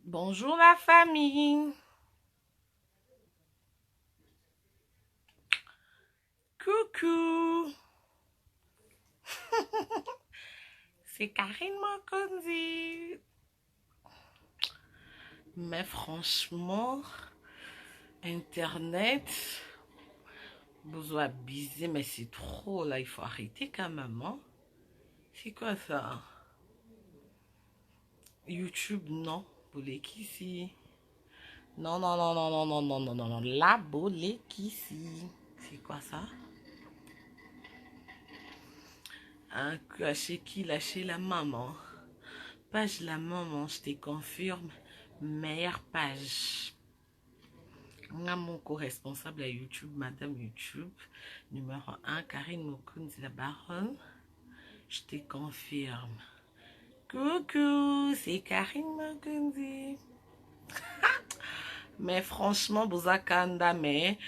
Bonjour la famille. Coucou. C'est Karine Mokonzi. Mais franchement, Internet, besoin biser, mais c'est trop là. Il faut arrêter quand même. Hein? C'est quoi ça? YouTube, non. Bolekisi. Non, non, non, non, non, non, non, non, non, non. La Bolekisi. C'est quoi ça? Hein, chez qui? Lâcher la maman. Page la maman, je te confirme. Meilleure page. Mon co-responsable à YouTube, Madame YouTube. Numéro 1, Karine Mokunzi la baronne. Je te confirme. Coucou, c'est Karine Mokunzi. Mais franchement, bozakanda, mais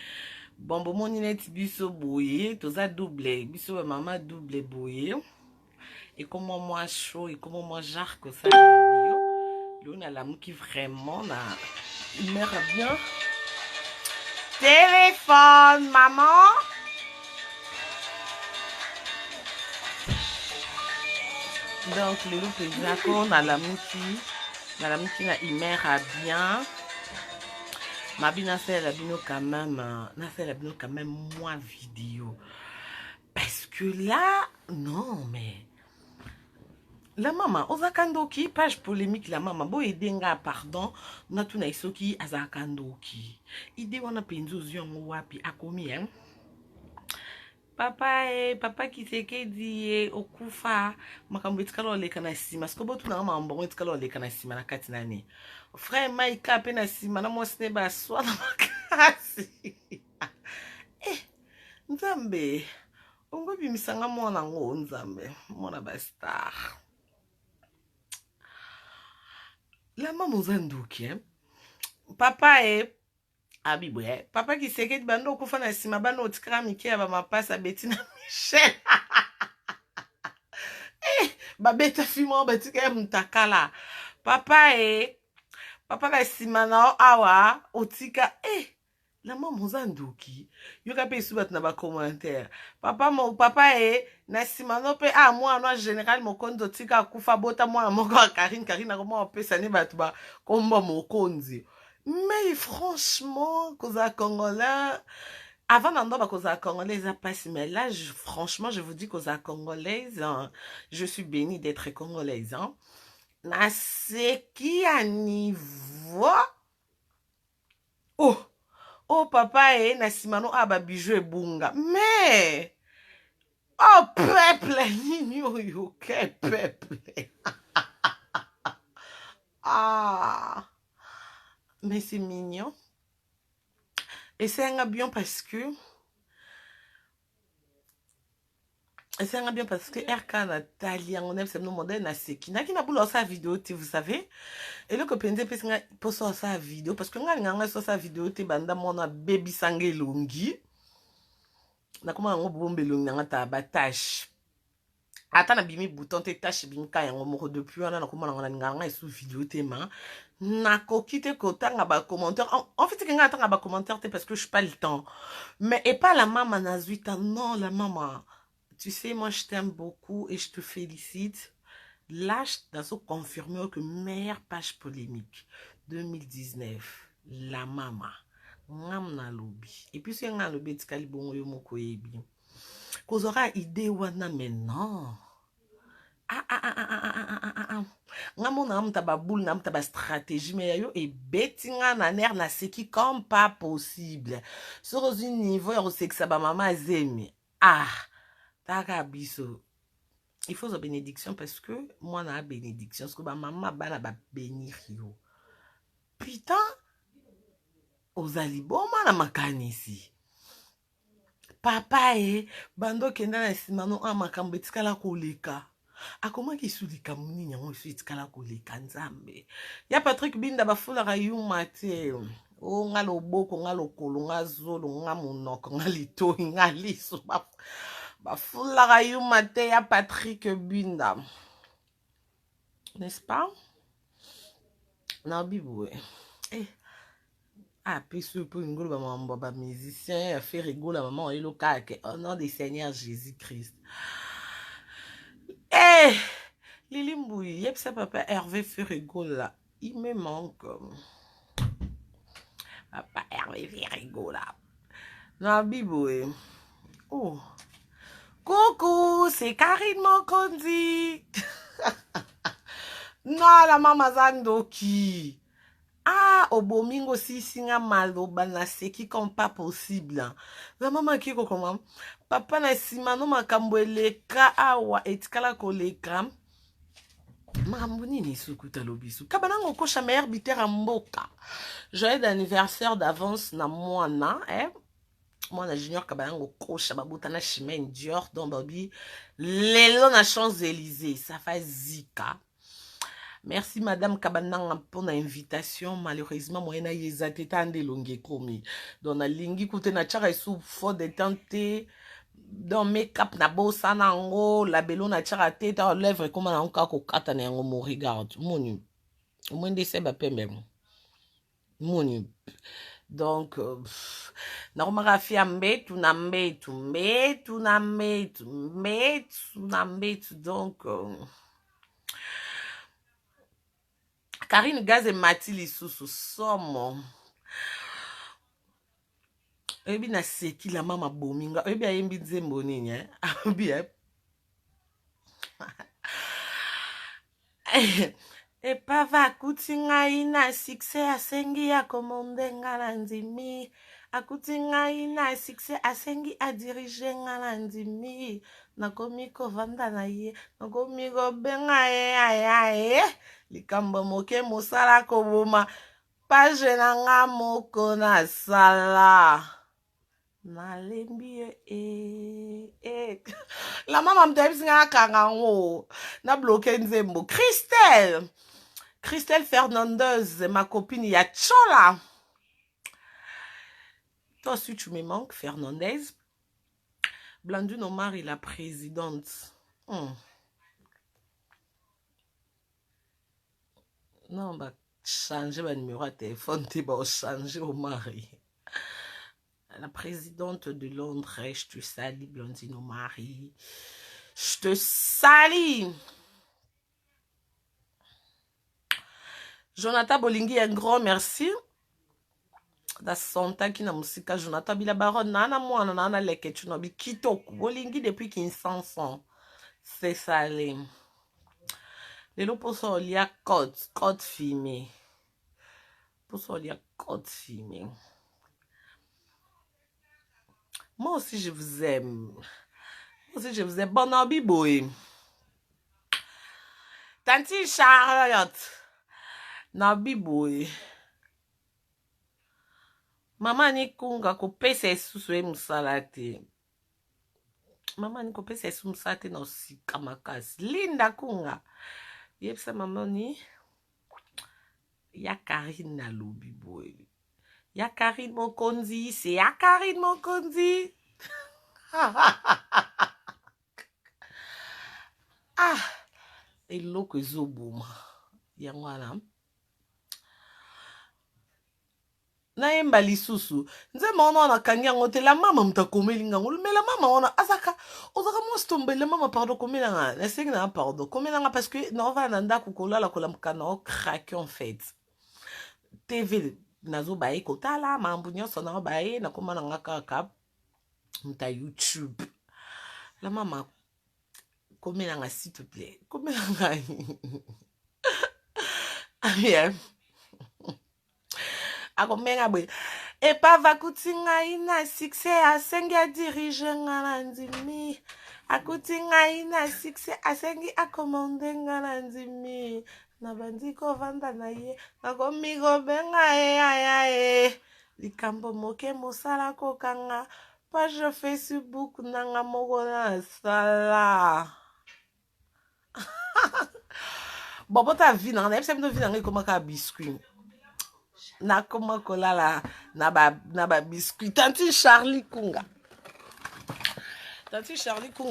bon, bon, mon net biso bouillé, tout ça doublé. Biso maman doublé bouillé. Et comment moi chaud, et comment moi jarque ça vidéo. Là, on a l'amour qui vraiment, il meurt bien. Téléphone, maman. Donc, le loup est on a l'amour qui na il meurt bien. Ma bina fait la bino quand même, moi vidéo. Parce que là, non, mais. La maman, ozakandoki, page polémique, la maman, bo edenga, pardon, na tuna isoki, azakandoki. Ide wana penzo zion wapi, akomi, hein. Papa Kisekedi okufa makambo etikala oleka na nsima siko botuna mambo etikala oleka na nsima na kati na ne frère Maika pe na nsima na mwasi ne baswa na makasi nzambe ongo bimisanga mwana ngo nzambe mwana bastar la maman zanduki papa abibwe papa Kisekedi bando okufa na nsima bando otikala mike ya bamapasa Bettina Michel babeta fimo batika mtakala papa papa ka sima na awa otika la maman zanduki yoka pe subat na ba commentaire papa na sima no pe moi no général mokonzi tika kufa bota moi moko Karine na mo pesa ne batu ba komba mokonzi mais franchement koza congolais avant d'en causa congolaise à passer, mais là, franchement, je vous dis causa congolaise, hein, je suis bénie d'être congolaise. Hein. Na ce qui a niveau. Oh, papa, na simano aba bijou et bunga. Mais, oh, peuple, nino, quel peuple. Ah, mais c'est mignon. Et c'est un bien parce que RK Natalia, on aime ce nom modèle na seki. Na kina boulot sa vidéo, vous savez. Et le copain de Pessinga pour sa vidéo parce que nga sur sa vidéo te banda mona baby sangue longi. Na comment on bombe longi na ta batache. Ata na bimi bouton te tâche bimi ka yango moko depuis on a comment on a nga sous vidéo te ma. Na kokite kota nga ba commentaire. En fait que nga ta ba commentaire te parce que je pas le temps. Mais et pas la maman nazuita non la maman. Tu sais, moi, je t'aime beaucoup et je te félicite. Là, je t'ai confirmé que meilleure page polémique 2019, la maman. Ngamna lobby. Et puis, c'est un lobby de Calibon et Moko Ebi. Qu'on aura idée wana maintenant. Ngamon nam taba boule nam taba stratégie mais yo et bettinga na ner na seki comme pas possible. Sur un niveau, on sait que ça ba maman zemi. Biso. Il faut sa bénédiction parce que moi, j'ai bénédiction. Parce que ma maman va bénir. Putain, aux alibos, ma makani ici. Papa, bando kenda na simano a makambo etikala koleka. Akoma ki sulika muni nyango isu etikala koleka nzambe. Ya Patrick Binda bafula yuma te. O nga loboko, nga lokolo, nga zolo, nga monoko, nga litoi, nga liso. Bafula yuma te ya Patrick Binda. N'est-ce pas? na bibo eh ah peso pour une golo ba musicien a fait rigoler maman et le caque au nom du Seigneur Jésus-Christ. Eh Lili Mbouy, yep ça papa Hervé fait rigoler. Il me manque. Papa Hervé fait rigoler. Na bibo oh. Coucou, c'est Karine Mokondi. Non, la maman Zandoki. Ah, obomingo si singa maloba na seki comme pas possible. La maman qui comment? Papa na sima no makambo eleka awa etikala koleka. Makambo nini sukuta lobisu. Kabanango kosha meilleur biter mboka. Joyeux d'anniversaire d'avance na mwana, Mwana junior kabanango kosha babuta na Chimène Dior don babi lelo na Champs-Élysées. Ça fait zika. Merci Madame Kabananga pour l'invitation. Malheureusement, moi, na yezate tande longue komi. Dans la lingi koute na tchara sous fort de tenter dans make-up na bossa nango la belo na tchara tête à lèvres comme na onka ko kata na yango mo regarde. Moni. Au moins de seba pembe. Moni. Donc na romara fi ambetu na mbetu mbetu na mbetu mbetu na mbetu donc Karine Gaz et Mathilde Lisusu somo. Ebi na seki la mama bominga. Ebi a yembi nzembo nini Ebi E pava kutinga ina succès asengi ya komande ngala ndimi. Akutinga ina succès asengi a dirige ngala ndimi. Nakomi kovanda na ye. Nakomi benga ye. Likambo moke mosala koboma. Page na nga moko na sala. Nalembi La mama mtebisi nga kangango. Na bloqué nzembo. Christelle Fernandez, ma copine Yachola. Toi aussi tu me manques, Fernandez. Blandine Omar est la présidente. Non, bah changer mon numéro de téléphone, tu vas changer au mari. La présidente de Londres, je te salue, Blandine Omar. Je te salue. Jonathan Bolingi, un grand merci. Da sonta ki na musika Jonathan bila baron nana mwana nana leke chunobi kitoko Bolingi depuis 1500. C'est salé. Lelo poso lia code filmé. Poso lia code filmé. Moi aussi je vous aime. Moi aussi je vous aime. Bon abiboy. Tanti Charlotte. Nabiboy. Mama ni kunga kopesa esusu emusala te. Mama ni kopesa esusu musala te na osika makasi. Linda kunga. Yepsa mama ni. Ya Karine na lobi boy. Ya Karine Mokonzi. C'est ya Karine Mokonzi. Ah. Eloko ezoboma. Yango wana. Na yemba lisusu nze maona na kangi yango te la mama mutakomeli ngango mais la mama ona azaka ozaka mo stombe la mama pardon komela nga na sengi na pardon komela nga parce que na va na ndako kolala kolamka na craquer en fait TV nazo bae kotala mambu nyonso na bae na komana nga kaka mta YouTube la mama komela nga s'il te plaît komela nga bien akomenga bwe e pa vakutinga ina succès asengi a dirige ngala ndimi akutinga ina succès asengi a commande ngala ndimi na bandi kovanda na ye nakomi kobenga ye likambo moke mosala kokanga page Facebook nanga moko na sala bobo ta vie na na epsem no vie na ngoma ka biscuit na koma kolala na ba biscuit tanti Charlie Kunga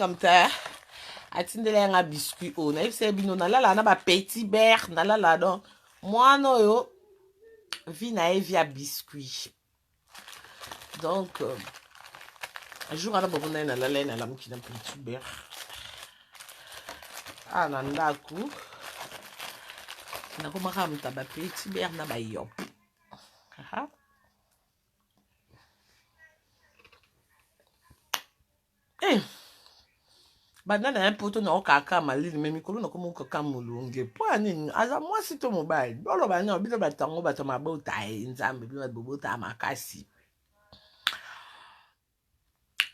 mta atindele nga biscuit o na ifse bino na lala na ba petit beurre na lala don Moi, non, vie na via biscuit. Donc, un jour, on a besoin de la laine à la mouki d'un petit beurre. Ah, nandaku. Nako makamta ba petit beurre na ba yop. Eh, banana un poto na okaka malili mais mikolo na komo kaka mulunge. Po anini aza moi sito mobile. Bolo bana bino batango bato mabota nzambe bino bobota makasi.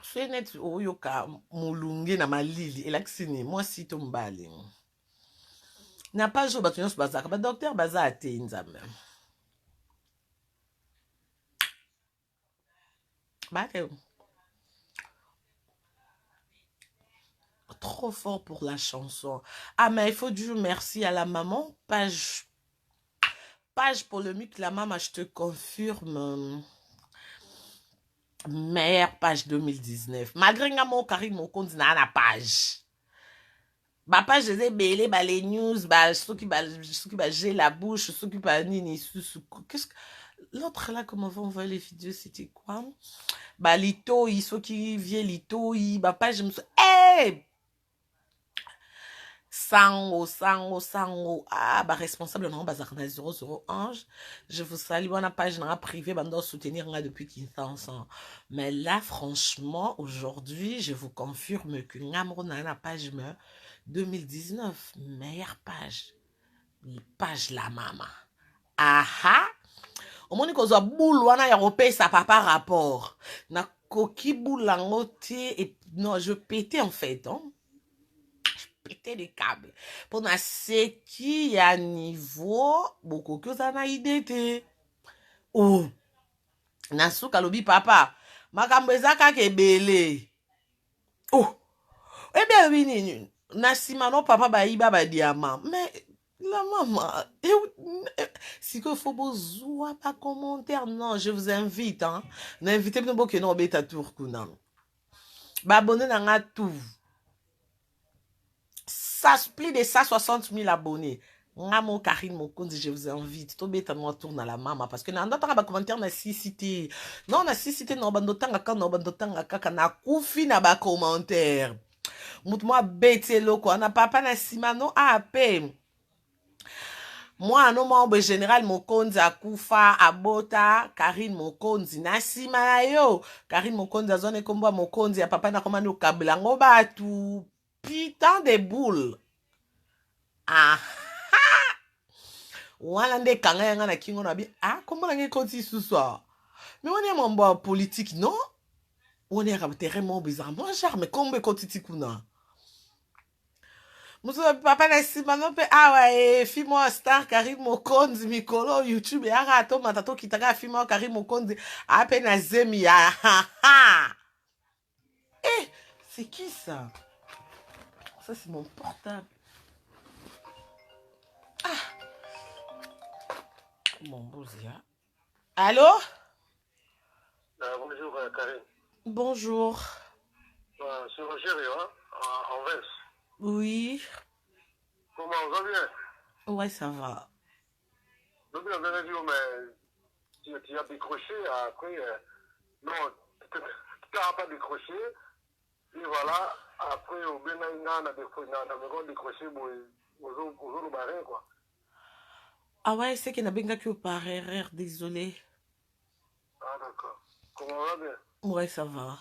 Fenet oyoka mulunge na malili elakisini moi sito mobile. Na pas jo bato nyonso bazaka ba docteur baza ate nzambe. Bate. Trop fort pour la chanson. Ah, mais il faut dire merci à la maman. Page polémique, la maman, je te confirme. Meilleure page 2019. Malgré que mon Karim, mon compte, n'a la page. Ma page, je disais, les news, ceux qui j'ai la bouche, ceux qui nini, qu'est-ce que. L'autre là, comment on va envoyer les vidéos, c'était quoi? Lito, ceux qui viennent Lito, ma page, je me suis. Hey! Sango. Ah, responsable, non, bazarna 001. Je vous salue, on a page privée, on doit soutenir là depuis 15 ans. Mais là, franchement, aujourd'hui, je vous confirme que Namro n'a la page 2019, meilleure page. Page la maman. Aha! Au moins, qu'on soit boule, on a européen, ça pas par rapport. Na koki boule et non, je pétais en fait, hein. Péter les câbles. Pour na seki ya niveau, beaucoup que ça na idée. Oh, na souka lobi papa, makambo ezaka kebele. Oh, eh bien oui nini, na simano papa ba iba ba diamant. Mais la maman, si que faut besoin pas commentaire, non, je vous invite, hein. N'invitez-moi pas que non beta tour kuna. Ba abonné na tout. Ça plus de 160 000 abonnés. Mon Karine Mokonzi, je vous invite. Tout bête moi tourne à la maman parce que dans d'autres commentaires na cité. Non na cité no bandotanga kaka na kufi na ba commentaire. Mout-moi bête loko na papa na simano AP. Moi no membre général Mokonzi akufa abota Karine Mokonzi na sima yo. Karine Mokonzi azone komba Mokonzi ya papa na komano kabla ngoba tu putain de boule. Ah, wana nde kanga yanga na kingo na bi. Ah, comment on a continué ce soir? Mais on est membre politique, non? On est vraiment bizarre. Moi, genre, mais comment on continue kuna? Muso papa na simano pe ah ouais, fimo star Karim Mokonzi mikolo YouTube ya rato matato kitaka fimo Karim Mokonzi ape na zemi ya. Eh, c'est qui ça? Ça c'est mon portable. Ah. Mon bousia. Allô? Bonjour Karine. Bonjour. C'est Roger, hein, en Vence. Oui. Comment on va bien? Ouais, ça va. Donc, la radio, mais tu as décroché après. Non, tu n'as pas décroché. Et voilà, après, au bien, on a décroché pour le barrer, quoi. Ah ouais, c'est qu'il n'a bien que par erreur, désolé. Ah, d'accord. Comment on va bien? Ouais, ça va.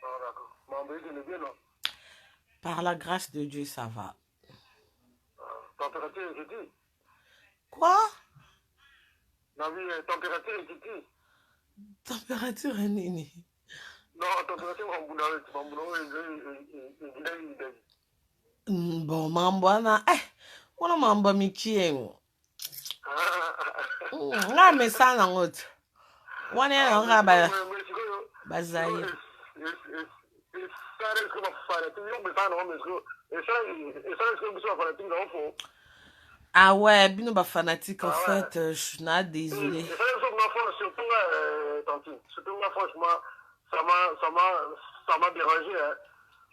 Ah, d'accord. M'embêter le bien, non? Par la grâce de Dieu, ça va. Température est qui? Quoi? Non, oui, température est qui? Température est nini. Non, température, Bon, mambwana. Wana mamba mikie. Nga mesana ngot. Wana ya nga bazai. Ah ouais, bino ba fanatique en fait, je suis désolé. Surtout moi, franchement, ça m'a dérangé, hein.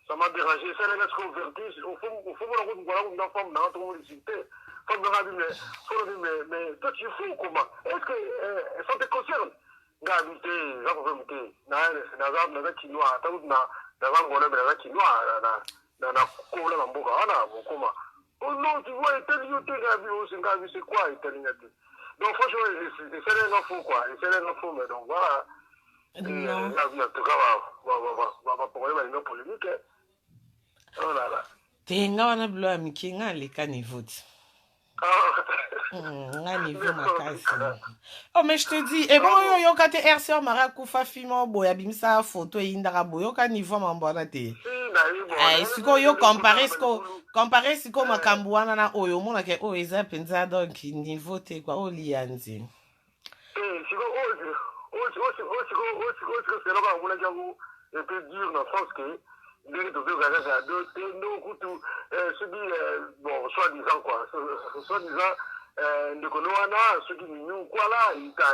Ça m'a dérangé. Ça, les lettres converties, au fond, voilà, une femme dans tout le monde. Comme on a dit, mais toi, tu es fou, comment? Est-ce que ça te concerne? Ngabité, j'avais na chinois, tant na ngona na chinois, na kola na mboka wana bokoma. Oh non, tu vois, Ngabi, c'est quoi Italie? Donc franchement, c'est un info quoi, c'est un info, mais donc voilà. Non. En tout cas, va problème une polémique. Oh là là. Tenga wana bilo ya mike nga leka niveau ti. Nga niveau makasi. Oh mais je te dis, et bon yo yo kate RC Mara kufa fimo boya bimisa photo indaka boyo ka niveau mambona te. Eh siko yo comparer siko makambu wana na oyo mona ke o eza penza donc niveau te kwa o lianzi. Siko c'est là on a déjà un peu dur dans le sens que les deux gars à deux nous coutu se dit bon soi-disant quoi soi-disant de konoana ce qui nous quoi là il t'a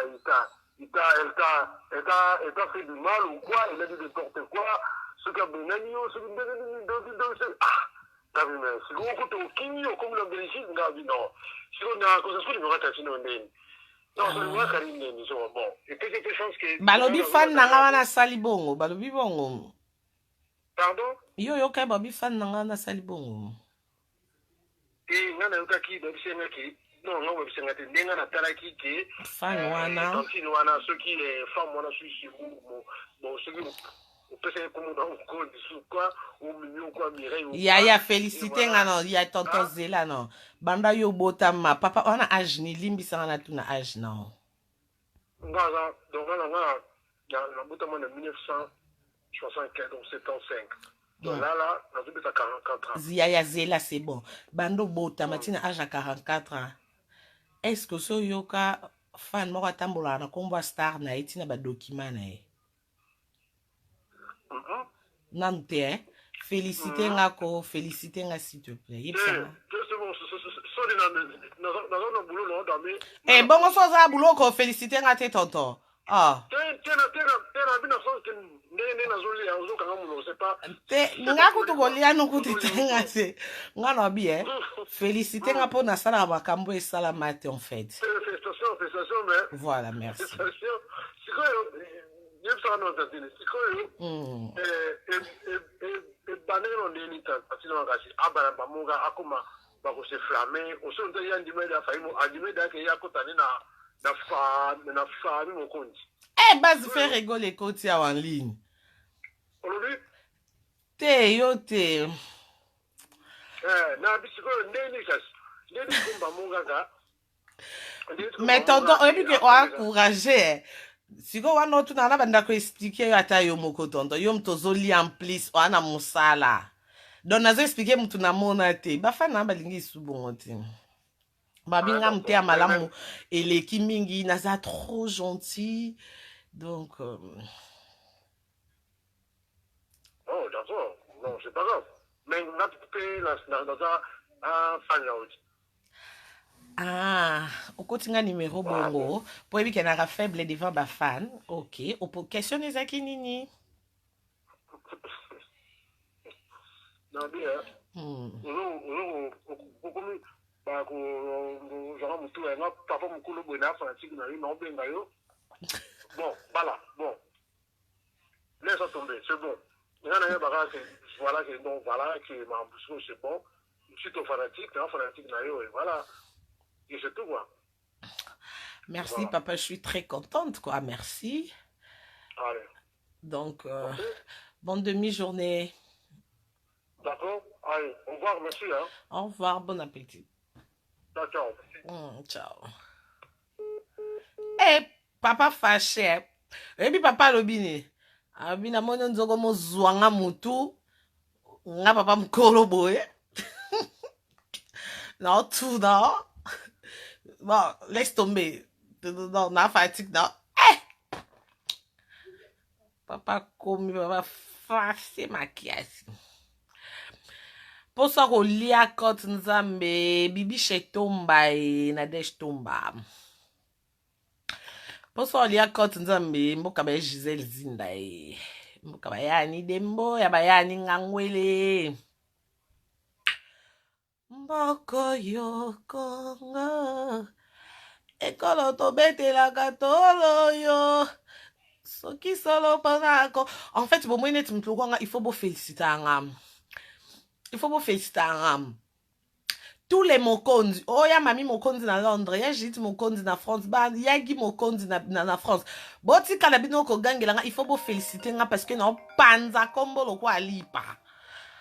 fait du mal ou quoi il a dit de porter quoi ce qu'a benanio ce qui ah mais si on coutu au kinyo comme la Belgique non si on a cosa solo non rata sino ndeni. Non, c'est moi qui ai une émission. Bon, et puis quelque chose que... Balobi fan nanga wana sali bongo, balobi bongo. Pardon? Yo kai babi fan nanga wana sali bongo. Et ngana yoka ki babi senga ki non babi senga te ndenga na tala ki ke fan wana. Tantine wana ceux qui femme wana sushi bon ceux qui peut-être comme dans code quoi ou mignon quoi Mireille. Ya félicité ngana ya tonton Zela non. Banda yo botama papa wana âge ni limbisa ngana tuna âge non. Ngana donc na botama en 1975 donc 75. Donc là dans une 44 ans. Ya Zela c'est bon. Bando botama tina âge à 44 ans. Est-ce que so yoka fan moko tambola na kombo star na etina ba document na e? Nante, hein? Félicité ngako, félicité nga s'il te plaît. Eh bon, on s'en va boulot ko félicité nga te tonton. Ah. Nga kutu kolia no kutu tenga se. Nga no bi félicité nga po na sala makambo e sala mate en fait. Félicitations mais. Voilà, merci. Banero ndeni tasino ngasi abana bamuga akuma bakose flamer osonto yandimeda faimo andimeda ke yakotani na fa mo konti base fait rigoler koti en ligne olobi yo te na bisiko ndeni kasi ndeni kumba munga ka mais tonton oyebi ke o encourager siko wana otuna na banda ko expliquer yo ata yo moko tonton yo mtozoli en plus wana musala donc nazo expliquer mutu na mona te bafana balingi subongo te babinga mte ya malamu eleki mingi naza trop gentil donc oh d'accord non c'est pas grave mais na pe dans un fan là. Ah, okotinga numéro bongo po ebi kenaka faible devant ba fan. OK, opo question ezaki nini? Non bien. Komi ba ko genre mutu nga papa mukulu bona fanatique na yo benga yo. Bon, voilà, bon. Laisse tomber, c'est bon. Voilà que donc voilà que ma bouche c'est bon. Je suis ton fanatique na yo et voilà. Et c'est tout quoi. Merci voilà. Papa, je suis très contente quoi, merci. Allez. Donc bonne demi-journée. D'accord. Allez, au revoir, merci hein. Au revoir, bon appétit. Ciao. Ciao. Papa fâché. Et puis papa lobini. Abina mono nzoko mo zwanga mutu. Nga papa mkolo boye. Non, tout non. Bon, laisse tomber. Non, na fatigue, non. Papa komi, papa fâché maquillage. Pour ça qu'on lia quand nzambe, bibi shetomba e Nadège tomba. Pour ça qu'on lia quand nzambe, mboka ba Gisèle Zinda e. Mboka ba yani dembo, ya ba yani ngangwele. Mboko yo Congo. Ekolo tobetela tolo yo. Soki solo panako. En fait, bon, moi, il faut vous féliciter. Il faut vous féliciter. Tous les mokonzi. Oh, ya mami mokonzi na Londres. Ya jit mokonzi na France. Ba, ya gi mokonzi na France. Boti kalabino ko gangela. Il faut vous féliciter parce que non, panza kombo lo kwa lipa.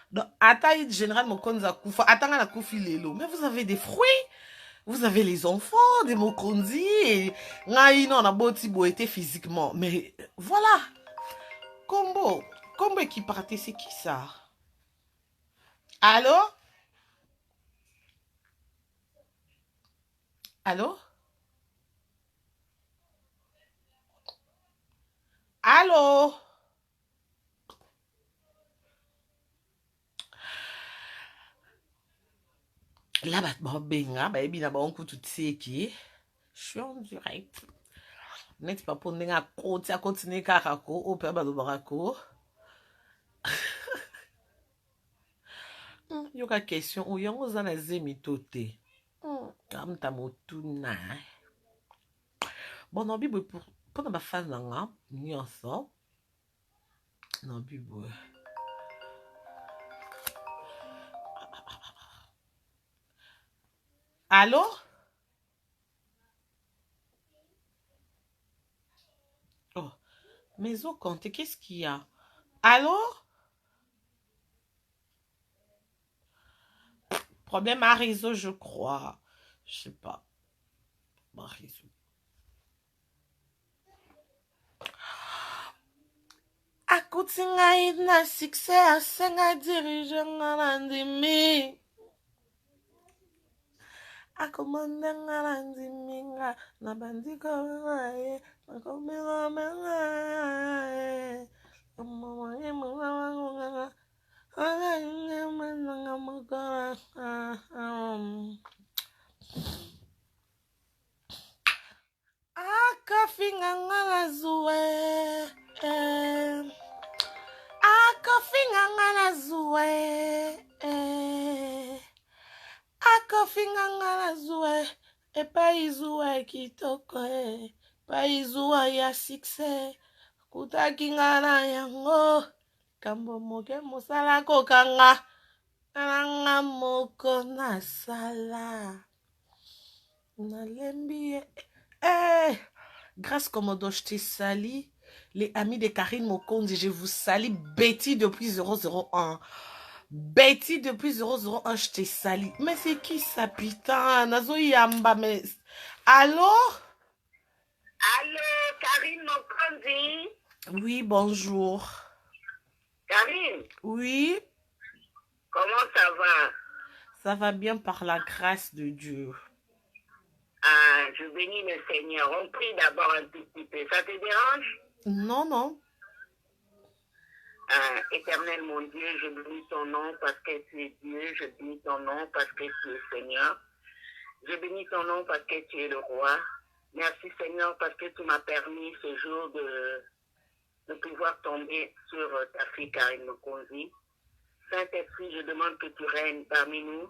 Donc, Ataï général mokonza kufa. Atanga na kufi lelo. Mais vous avez des fruits. Vous avez les enfants, des mokonzi. Et on a boti boité physiquement. Mais voilà. Combo. Combo qui partait, c'est qui ça? Allô? Allô? Allô? Là, bah, benga, bah, ebi na ba onku tout qui. Je suis en direct. Net pas pour n'enga côté à continuer karako, au père ba do barako. Yoka question, ou yon zana zemi tote. Kam ta motuna. Bon, non, bibo pour na ba fan nga, nyonso. Non, bibo. Allô? Oh, mais au compte, qu'est-ce qu'il y a? Allô? Problème à réseau, je crois. Je sais pas. À réseau. Akutinga ina succès, asenga dirigeant landimi. Akomandanga landiminga, na bandiko ngaye, nakomela mengaye. Mama mama Akafinga ngala zuwe. Akafinga ngala zuwe. Akafinga ngala zuwe. Epa izuwe kitoko. Pa izuwe ya succès. Kutaki ngala yango. Kambo moke mosala kokanga. Nanga moko nasala. Nalembi. Grâce Komodo, je t'ai sali. Les amis de Karine Mokondi, je vous salue. Betty depuis 001. Betty depuis 001, je t'ai sali. Mais c'est qui ça, putain? Nazo Yamba, mais. Allô? Allô, Karine Mokondi? Oui, bonjour. Karine? Oui? Comment ça va? Ça va bien par la grâce de Dieu. Ah, je bénis le Seigneur. On prie d'abord un petit peu. Ça te dérange? Non, non. Éternel mon Dieu, je bénis ton nom parce que tu es Dieu. Je bénis ton nom parce que tu es Seigneur. Je bénis ton nom parce que tu es le roi. Merci Seigneur parce que tu m'as permis ce jour de pouvoir tomber sur ta fille Karine Mokondi. Saint-Esprit, je demande que tu règnes parmi nous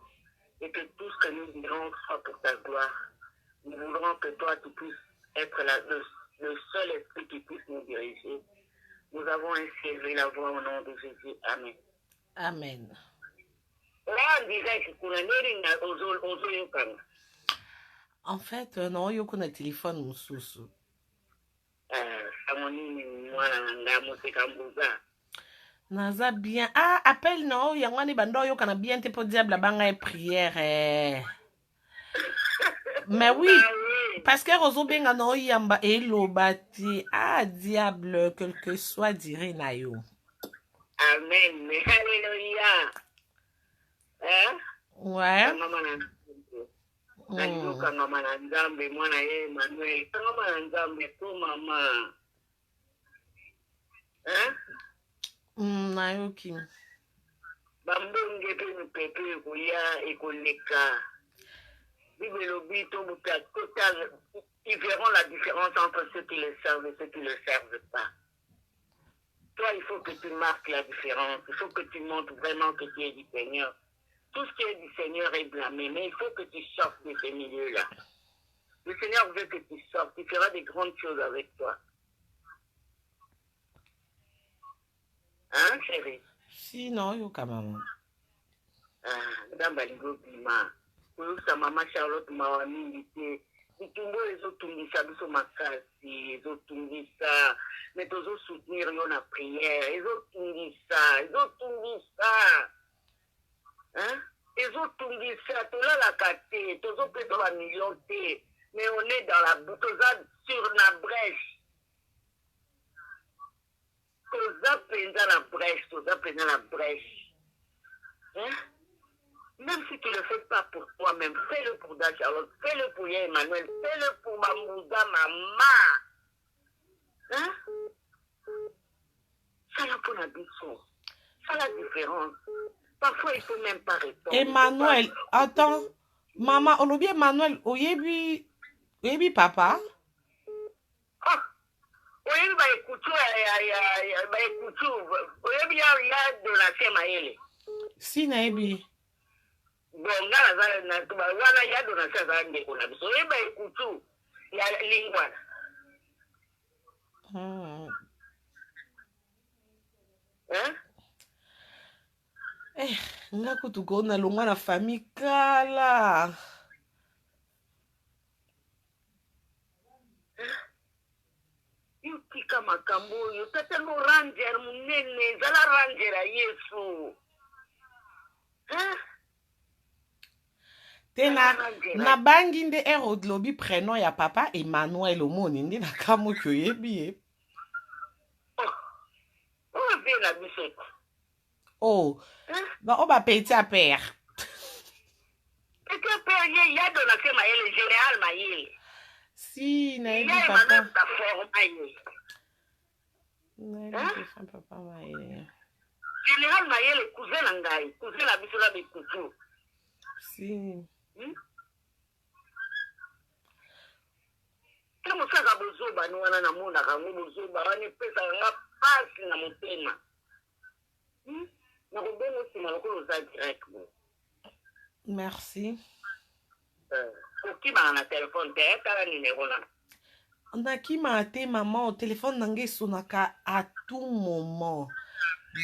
et que tout ce que nous dirons soit pour ta gloire. Nous voudrons que toi, tu puisses être le seul esprit qui puisse nous diriger. Nous avons ainsi élevé la voix au nom de Jésus. Amen. Amen. En fait, non, il y a un téléphone mususu. Naza bien. Ah, appelle non, yangwani bando yo kana bien te po diable banga e prière. Mais oui, parce que Roso benga no yamba elo bati. Ah, diable, quel que soit diré na yo. Amen. Alléluia. Hein? Ouais. Naluka mama na nzambe mwana ye Emmanuel. Mama na nzambe to mama. Hein? Nayoki. Bambonge pe pepe koya ekoleka. Bible lobi to buta total. Ils verront la différence entre ceux qui le servent et ceux qui ne le servent pas. Toi, il faut que tu marques la différence. Il faut que tu montres vraiment que tu es du Seigneur. Tout ce qui est du Seigneur est blâmé, mais il faut que tu sortes de ces milieux-là. Le Seigneur veut que tu sortes, il fera des grandes choses avec toi. Hein, chérie? Si, non, yo, quand même. Madame Balingo Bima, sa maman Charlotte Mawami, Itumbo ezotungisa biso makasi, ezotungisa, mais tozo soutenir yo na prière, ezotungisa. Hein? Ezotungisa, tolalaka te, tozo peto ba million te, mais on est dans la toza sur la brèche. Toza penza la brèche. Hein? Même si tu ne le fais pas pour toi-même, fais-le pour Da Charlotte, fais-le pour Emmanuel, fais-le pour Mamouda, maman. Hein? Ça n'a pas d'habitude. Ça a la différence. Parfois, il ne faut même pas répondre. Emmanuel, attends. Maman, on oublie Emmanuel, oyebi papa? Oh! Oyebi ba ekutu, oyebi ya donation maele. Si, naebi. Bon, wana ya donation za ndeko na biso. Oyebi ba ekutu ya lingwana. Hein? Nga kutu kona longa na famille kala. Yutika makambo yo tata no ranger munene zala ranger a Yesu. Hein? Tena na bangi nde erodlobi prénom ya papa Emmanuel omoni nde na kamo kyo yebi. Oh, bien la biso. Oh, ba o ba petit à père. Petit à père, il y a donation maele, général maele. Si, naebi papa. Naebi papa maele. Général maele, cousin nangai, cousin la biso la bikutu. Si. Kama saka bozoba ni wana namona kango bozoba wani pesa nga pasi na motema. Merci. Nakima te maman au téléphone nange sonaka à tout moment.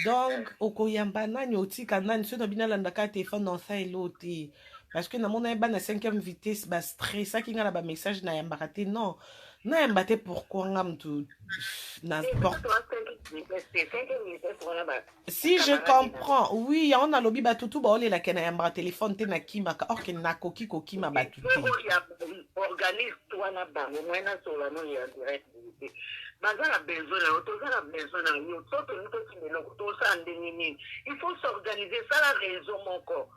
Donc okoyamba nani otika nani so na binalanda ka téléphone dans ça elote parce que na mona ba na 5e vitesse ba stressaki nga na ba message na yamba te non. Na yamba te pourquoi ngam tu na si je comprends, oui, on a lobby batutu ba ole la kena yamba téléphone te na kimaka or ke na koki ma batutu. Organise toi na bango mwana sola no ya direct. Bazala besoin il faut s'organiser, ça la raison mon corps.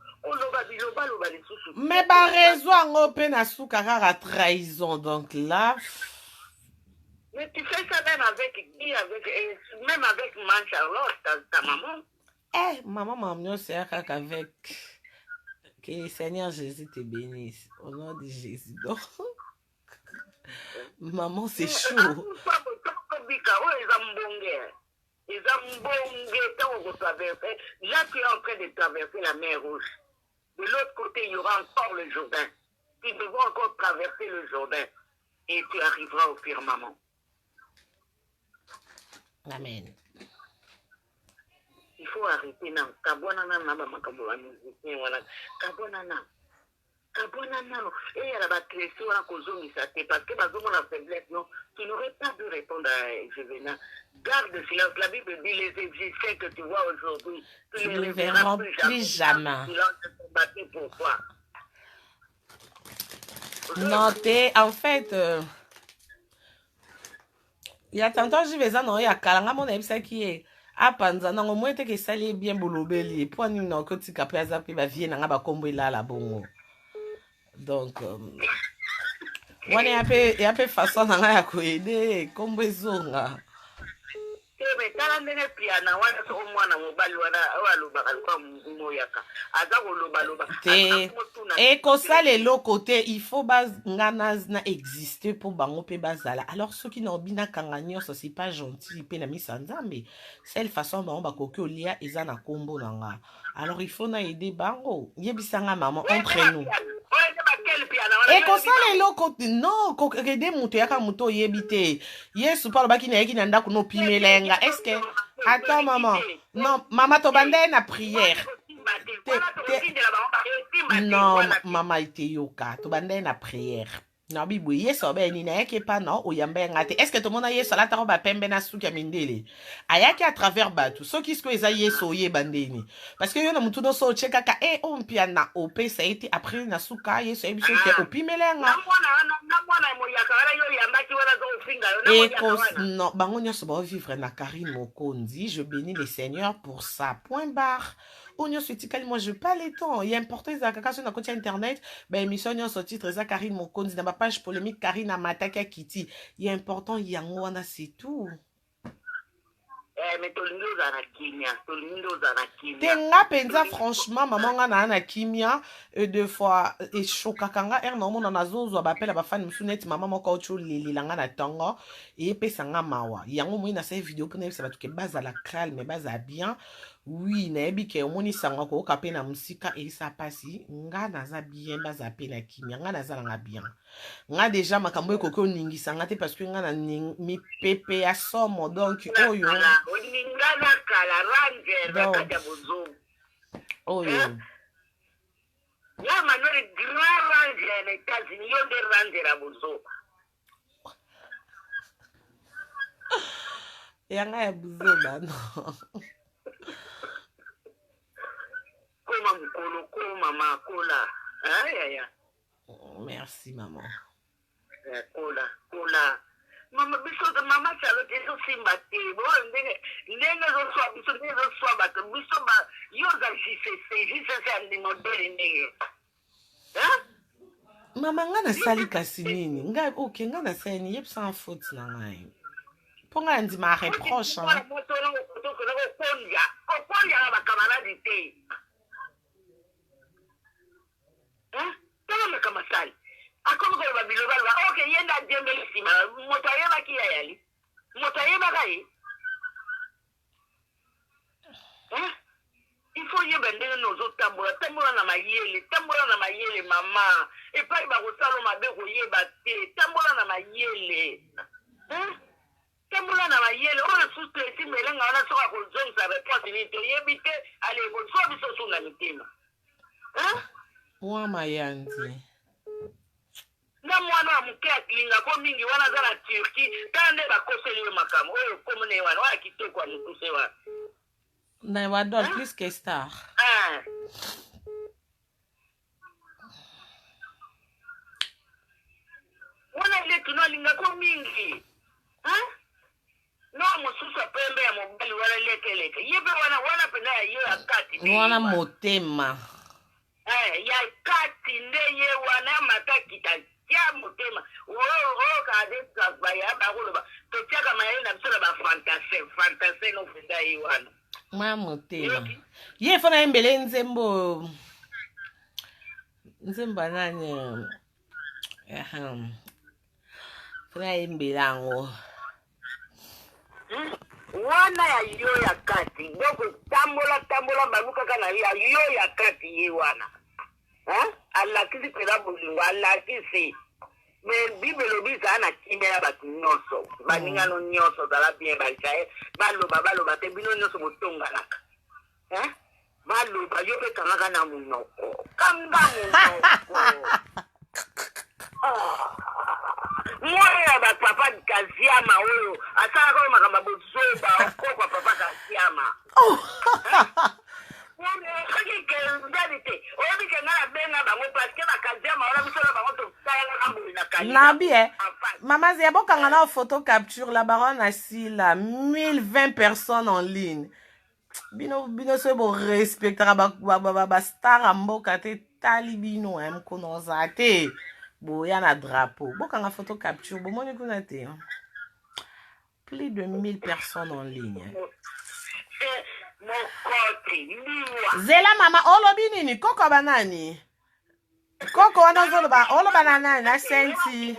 Mais par raison en open à soukara trahison donc là. Mais tu fais ça même avec qui, même avec Man Charlotte, ta maman. Maman m'a amené c'est avec que le Seigneur Jésus te bénisse au nom de Jésus. Donc maman c'est chaud. Là, tu es en train de traverser la mer Rouge. De l'autre côté, il y aura encore le Jourdain. Tu devras encore traverser le Jourdain. Et tu arriveras au firmament. Amen. Il faut arrêter. Non. Et elle a battu sur la cause parce que la faiblesse, non, tu n'aurais pas dû répondre à Juvenal. Garde silence. La Bible dit les Égyptiens que tu vois aujourd'hui, tu ne les verras plus jamais. Pourquoi? Non, en fait, il y a tantôt je vais non, il y a kalanga mon ebisa qui est à panza non au moins que ça est bien bolobeli pour nous non que tu capes à ba vie na ba kombo la bongo. Donc on est un peu façon na ya ko aider kombo zonga. Mais dans ndenge piana wana soko mwana mobali wana alobaka lokola moyaka aza kolobaloba te ekosala eloko te il faut nga na existe mpo bango mpe bazala alors soki na obinakanga nyonso c'est pas gentil mpe na misa nzambe sele façon bango bakoki olia eza na nkombo na nga alors il faut na aide bango yebisanga mama entre nous ekosala eloko non kokede moto yaka moto oyebi te yesu mpo alobaki na yeki na ndako nopimelenga estce attends maman non mama tobanda ye na prière non mama ete yoka tobanda ye na prière na bibu yesu abeni na yeke pa non oyamba nga te est-ce que tomona yesu alatako bapembe na suki ya mindele ayaki à travers bato soki siko eza yesu oyeba ndeni parce que yo na mutu nyonso otie kaka oyo mpia na opesa ete après na suka yesu ayebi so ete opimelenga non bango nyonso baovivre na Karine Mokonzi je bénis le Seigneur pour ça point barre oyo nyonso etikali moi je pas le temps ya important ezalaka kaka so na koti ya internet baémission nyonso titre eza Karine Mokonzi na bapage polémique Karine amataki akiti ya important yango wana c'est tout te nga mpenza franchement mama nga na kimia deux fois eshokaka nga ere naomona nazozwa bapela bafani mosu neti mama moko auti olelela nga na ntongo eyepesa nga mawa yango moi nasali video mpona yebisa bato ke bazala calme bazala bien oui nayebi ke omonisanga koyoka mpe na mosika eyisa pasi nga naza bien bazala mpe na kimia nga nazalanga bien nga deja makambo ekoki oningisa nga te parce que nga na mipepe ya somo donc oyo oyo yanga ya buzo bano koma mokolo koma makola ayaya merci maman kola mama biso mama Charlotte ezosimba te ndenge ezoswa biso ndenge ezoswa bato biso yoza jcc andimodele ndenge mama nga nasali kasi nini nga ok nga nasali ni yebisa en faute na ngai mpo nga ndima reproche okondiaka bakamaradi te tolomeka masali akomi koloba biloba loba ok ye nda diembeli nsima moto ayebaki ya yali moto ayebaka ye il faut yeba ndenge nozotambola tambola na mayele mama epai bakosala mabe koyeba te tambola na mayele tambola na mayele oyo susu esimba elenga wana soka kozongisa reponse nini toyebi te ale kosoa biso sunga mitema mwa mayanzi na mwana wa moke akilinga ko mingi wana aza na Turquie tala nde bakoseli yo makambo oyo komone wana wana kitoko ya mokuse wana na wadol plus que star wana ile tunalinga ko mingi no mosusu apembe ya mobali wana lekeleke yebe wana pena ya yo ya kati wana motema ya kati nde ye wana matakita ya motema kadesabaya bakoloba totiaka mayele na biso na bafantase nofunda ye wana mwa motema ye fona yembele nzembo anani fona yembele yango wana ya yo ya kati donc tambola babu kaka na yo ya kati ye wana alakisi pena bolingo alakisi me bible elobi ezala na kimia ya bato nyonso baningano nyonso zala bien balisaye baloba te bino nyonso botonganaka baloba yo mpe kangaka na monoko kanga monoko mwana ya bapapa kaziama oyo asalaka oyo makambo bozoba okokwa papa kaziama nabi mama zia bokanga na photo capture la baronne asila 1020 personnes en ligne bino so bo respectera ba star mboka te tali bino mkono za te boya na drapeau bokanga photo capture bomoni kuna te Plus de 1000 personnes en ligne. Mon côté, Zela mama, olobi nini? Koko banani? Koko wana zoloba, oloba nani na senti.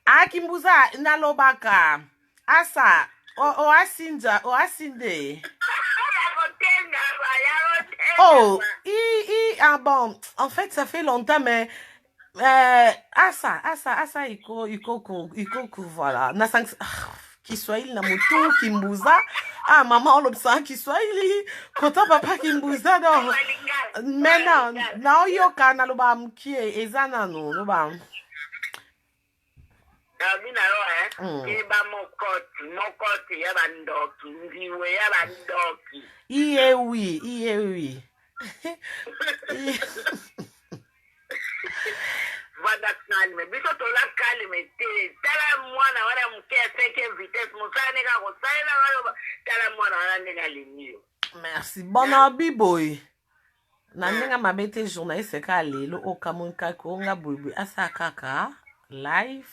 Akimbuza na lobaka. Asa, o asinja, o asinde. Oh, ah bon, en fait, ça fait longtemps, mais Asa, iko, voilà. Na sang, Kiswahili na mutu, Kimbuza. Ah, maman, on l'observe Kiswahili. Kota papa Kimbuza, non. Maintenant, na oyoka na loba mkie, ezana no, loba. Mina yo eba mokoti ya bandoki ndiwe ya bandoki Iye oui vada calme biso tola calme te tala mwana wana mke 5e vitesse musane ka ko saina wala tala mwana wana ndinga linyo. Merci bona biboy na ndinga mabete journaliste ka lelo okamunka ko nga bubu asakaka live.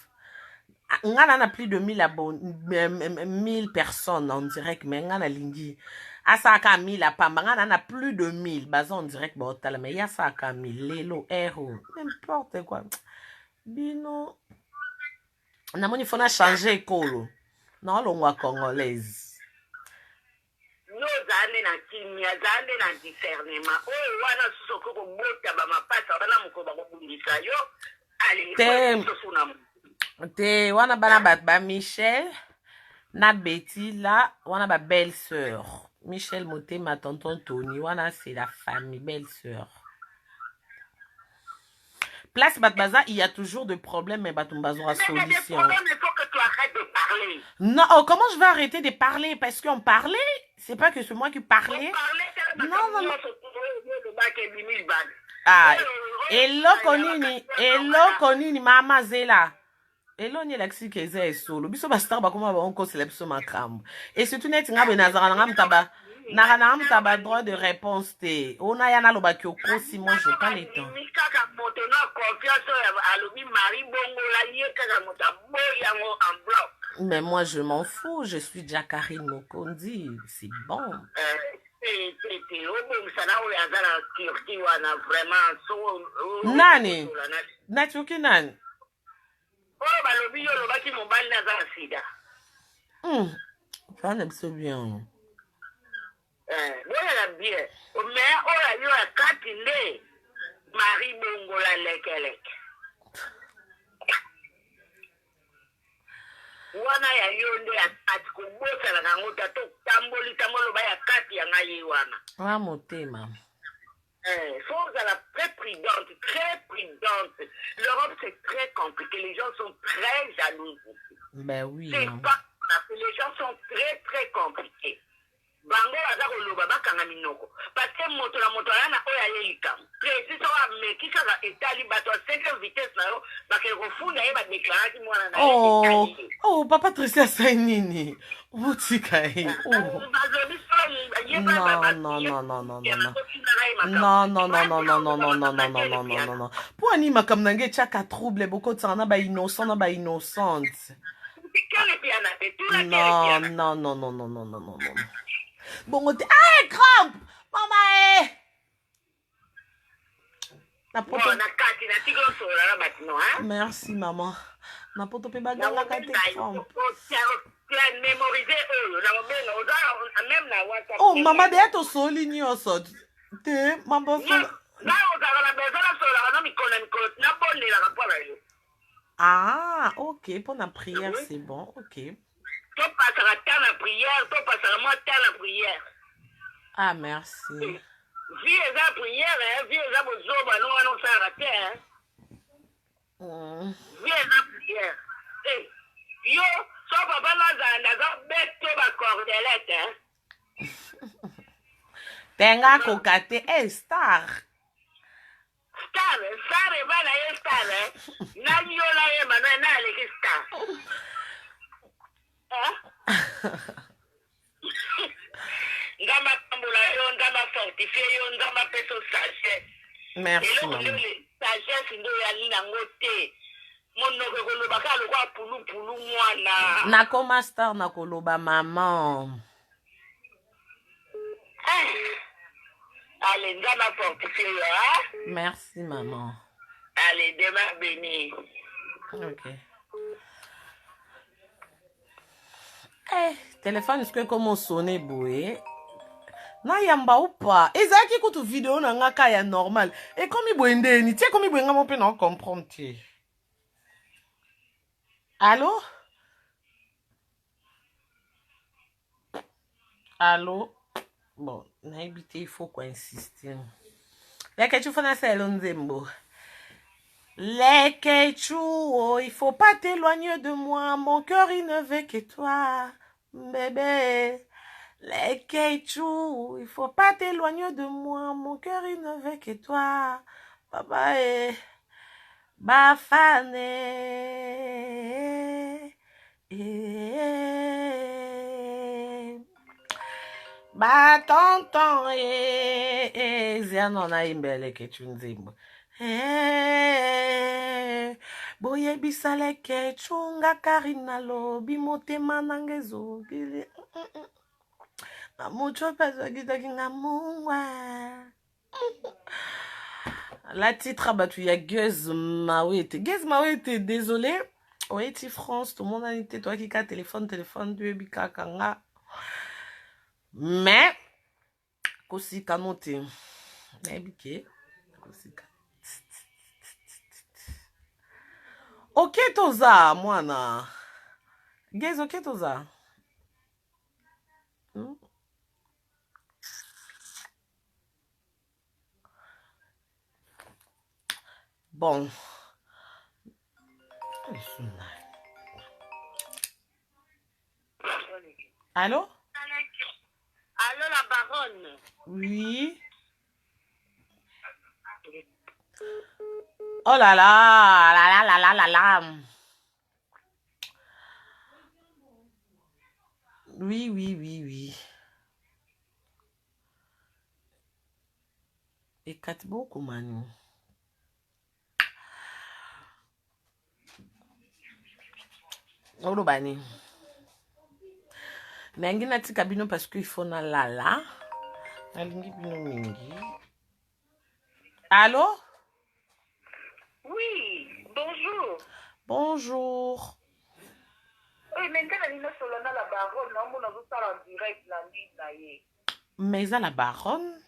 On a plus de 1000 abonnés, 1000 personnes en direct, mais on a lingi. À ça, 1000 à Pamba, on a plus de 1000. Bas en direct, mais il y a ça, 1000. Lelo, Hero, n'importe quoi. Bino. On a mon il faut changer colo. Non, l'on congolaise. Nous allons na kimia, allons na discernement. Oh, wana soko ko bota ba mapasa, bana mukoba ko bundisa yo. Allez, Te wana bana ba Michel na Betty là wana ba belle sœur Michel Moté ma tonton Tony wana c'est la famille belle sœur. Place Batbaza il y a toujours des problèmes mais Batumbazo a solution. Il faut que tu arrêtes de parler. Non, oh, comment je vais arrêter de parler parce qu'on parlait? C'est pas que c'est moi qui parlais. Non. Ah, eloko nini mama Zela. Elo ni laksi keze solo. Biso ba star ba koma ba onko célèbre so makambo. Et surtout net ngabe nazara ngam taba. Ngam taba droit de réponse te. Ona yana lo ba kyoko si moi je pas le temps. Mais moi je m'en fous, je suis déjà Karine Mokondi, c'est bon. Nani? Natuki nani? Ça n'aime pas bien. Marie Bongola lekelek. Wana ya yonde ya kati kubosa la ngota to tamboli ba ya kati ya ngai wana. Ah motema. Faut être très prudente, très prudente. L'Europe c'est très compliqué, les gens sont très jaloux. Ben oui. C'est pas les gens sont très très compliqués. Bango azako loba bakanga minoko parce que moto na oya yelika précis so amekisa la etali bato 5 vitesse na yo bakefunda ye ba déclarer mwana na oh papa Tricia Sainini utika e non pour ani makam nange chaka trouble beaucoup tsana ba innocent na ba innocente non. Bon, hey, crampe! Maman, merci, maman. N'importe quoi, bagarre la carte crampe. Oh, maman, de être au sol, il n'y a pas de maman. Ah, ok, pour la prière, c'est bon, ok. Tu passeras tant la prière, tu passeras moi tant la prière. Ah, merci. Vie la prière, vie la bozoba, non s'arrêter, hein. Vie la prière. Yo, so papa naza beto ba cordelette, hein. Tenga kokate, star. Star, va na star, hein. Na yo la ye manou na le star. Ngama tambula yo ngama fortifier yo ngama peso sagesse. Merci maman. Sagesse ndo ya nina ngote. Monoko ko lo bakalo kwa poulou poulou mwana. Nakoma star nakoloba maman. Allez, dans ma portefeuille, hein? Merci maman. Allez, demain béni. Ok. Téléphone est-ce que comment sonner boé? Na yamba ou pas? Ezaki écoute vidéo na nga kaya normal. Et comme il boende ni tiens comme il boenga mon pe non comprendre ti. Allô? Allô? Bon, na habité il faut quoi insister. Les que tu fais na salon zembo. Les Quechua, il faut pas t'éloigner de moi, mon cœur il ne veut que toi, bébé. Les Quechua, il faut pas t'éloigner de moi, mon cœur il ne veut que toi, papa et Bafane. Ba tonton zianona imbele Quechua nzimbo. Boye bisale Quechua Karina lobi motema nangezo bili na mucho peso kitaki ngamungwa. La titre battu ya Guz Mawete. Guz Mawete, désolé. Oui, ti France, tout le monde a été toi qui a téléphone tu bika kanga. Mais kosi kanote. Nabike kosi ka. Ok toza mwana. Guz ok toza. Bon. Allô? Allô, la baronne? Oui. Oh là là, là là là là là là. Oui, oui, oui, oui. Et Katbo Kumani. Olobani. Nangi nati kabino parce qu'il faut na lala. Nalingi bino mingi. Allô? Oui, bonjour. Bonjour. Oui, maintenant, Solana la baronne, on a vu ça en direct, la ligne. Mais à la baronne?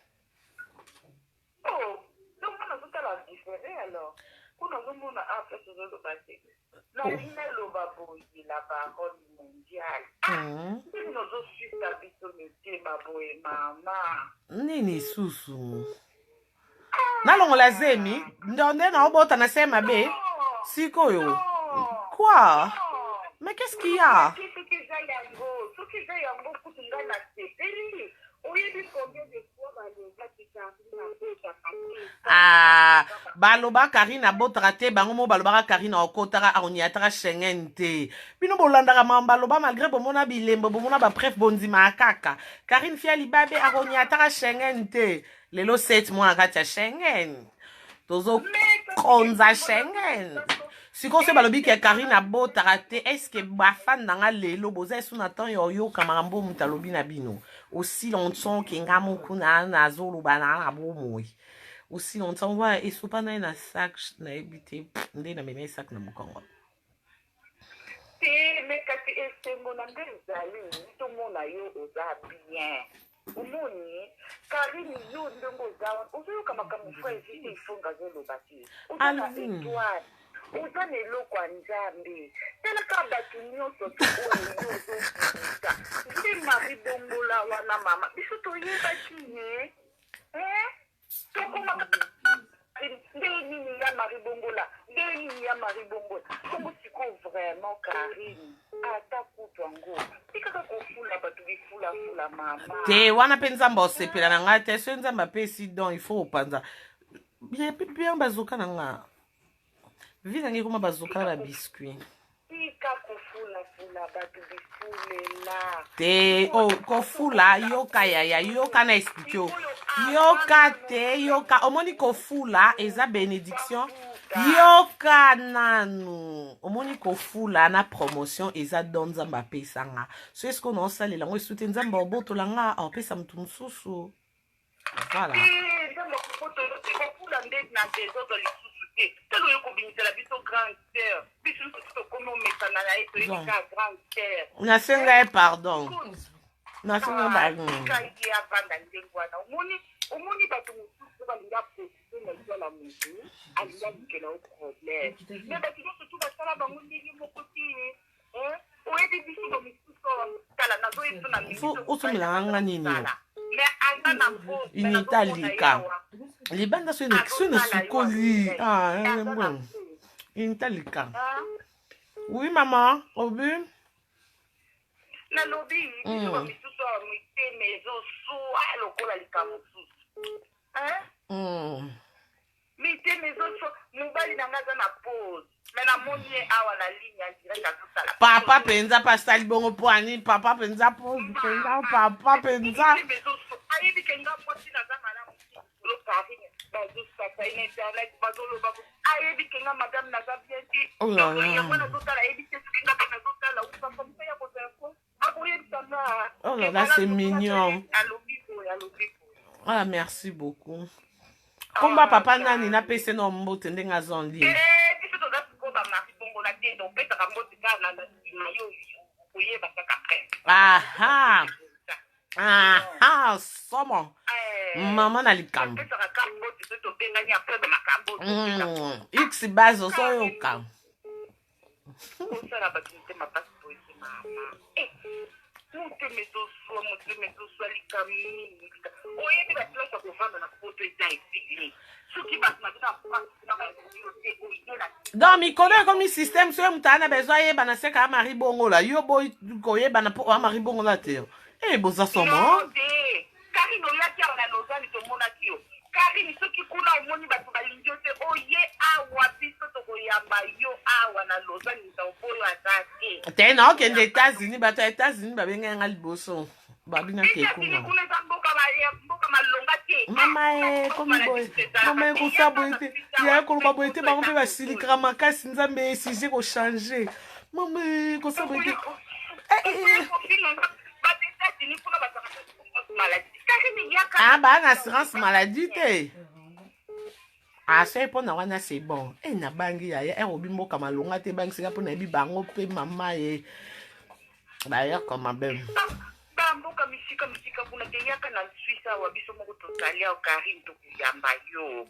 Oh, donc on a vu ça en différé alors. On a vu mon après ce jour de passé. La ligne, la baronne mondiale. Nous avons su ta bitomité, ma boue, maman. Nini susu. Nalongo la zemi, ndonde na obota na sema be. Siko yo. Quoi? Mais qu'est-ce qu'il y a? Ah, baloba Karina botara te bango mo baloba Karina okotara oniatara Schengen te. Bino bolandaka mambaloba malgré bomona bilembo bomona ba bref bondima kaka. Karine fia libabe aroniatara Schengen te. Lelo 7 mois kati Schengen. Tozo konza Schengen. Si on se balobi ke Karina botara te, est-ce que bafan nanga lelo boza suna tan yo kamarambo mutalobi na bino. Aussi longtemps que ngamo kuna na zolo banana bomo. Aussi longtemps ouais et sopa na na sac na ebité ndé na mena sac na mukongo. Te me kati esengo na ngezali to mona yo oza bien. Umoni Karine yo ndongo za ozo kama kama fwa ezite ifunga zolo bati. Oza na étoile. Oza nelo kwa nzambe. Tela ka batu nyonso to oyo ozo. Ndi mari bongola wana mama. Biso to yeba kinye. Tokoma ndeni ya mari bongola. Ndeni ya mari bongola. Kongo siko vraiment Karine. Ata kutwango. Tikaka kofula batu bifula fula mama. Te wana penza mbose pela na ngate senza mapesi donc il faut panza. Bien bazoka na nga. Vina ngi kuma bazoka na biscuit. Tika kofula fula batu bifulela. Te oh kofula yoka ya yoka na expliquer. Yoka te yoka omoni kofula eza bénédiction. yoka nanu omoni kofula na promotion eza don nzambe apesanga so est-ce qu'on osalela ngo esute nzambe obotolanga apesa mutu mosusu voilà nzambe kofula nde na besoin lisusu te telo yokobimisela biso grande sœur biso nyonso tokómi omesana na ye toyebika grande sœur nasenga ye pardon nasenga ye avanda ndenge wana omoni bato mosusu balinga profite na ezala motu alinga likela o problème me bato nyonso tu basala bango ndenge moko te oyebi biso bamisusu tala nazoyebiso na osomelanga nini me aza na mpo initalika libanda so ene sukoli initalika oui mama obi nalobi biso bamisusu awa mitema ezosuwa lokola likambo mosusu mitema ezosuwa mobali nanga aza na pose me namoni ye awa na ligne ya direct azosala papa mpenza pasali bongo poani papa mpenza mpenza papa mpenza ayebi ke nga mwasi naza malamu lokarine bazosaka ina internet bazoloba ayebi ke nga madame naza bien te yango nazotala ayebi te soki nga mpe nazotala papa mpe ya kozala ko akoyebisanga oh là là c'est mignon alobi ah merci beaucoup komba papa nani napese na mbote ndenge aza en ligne biso toza sikoyo bamari bongo na te opesaka mbote kaka na yo koyeba kaka après somo mama na likambo x base osoyoka osala bato motema pasi poesi mama motema ezoswa likamini oyebi baplace ya kovanda na poto eza esili soki bato donc mikolo ekomi système soki moto ana bezo ayeba na seka ya mari bongola yo boyi koyeba na mari bongola te boza somo karine oyaki awa na lozani tomonaki yo karine soki kuna omoni bato balingi yo te oye awa biso tokoyamba yo awa na lozani nzambo oyo aza te na okende États-Unis bato ya États-Unis babenganga liboso babingaki ekuma kuna eza mboka malonga te mama komi boye mama ekosa boye te ya koloba boye te bango mpe basilikaka makasi nzambe esige kochange mama ekosa boye te baa na assurance maladie te so mpona wana c'est bon nabangi yaya obi mboka malonga te ebangisaka mpona yebi bango mpe mama ye bayaka mabe bamboka misika kuna te yaka na Suisse awa biso moko tozali awa Karine tokuyamba yo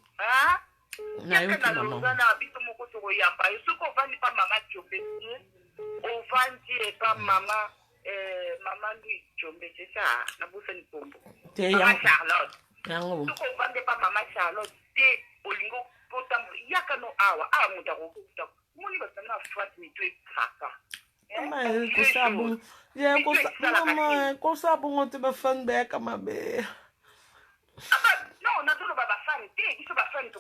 yaka na Lausanne awa biso moko tokoyamba yo soki ovandi pa mama Diobesi ovandi epa mama Louis Diombe c'est ça na bosani pombo mama Charlotte soki ovandi pa mama Charlotte te olingo potambo yaka no awa moto akokuta moni basana na frat mito ekaka kosa bongo te bafani bayaka mabe non nazoloba bafani te biso bafani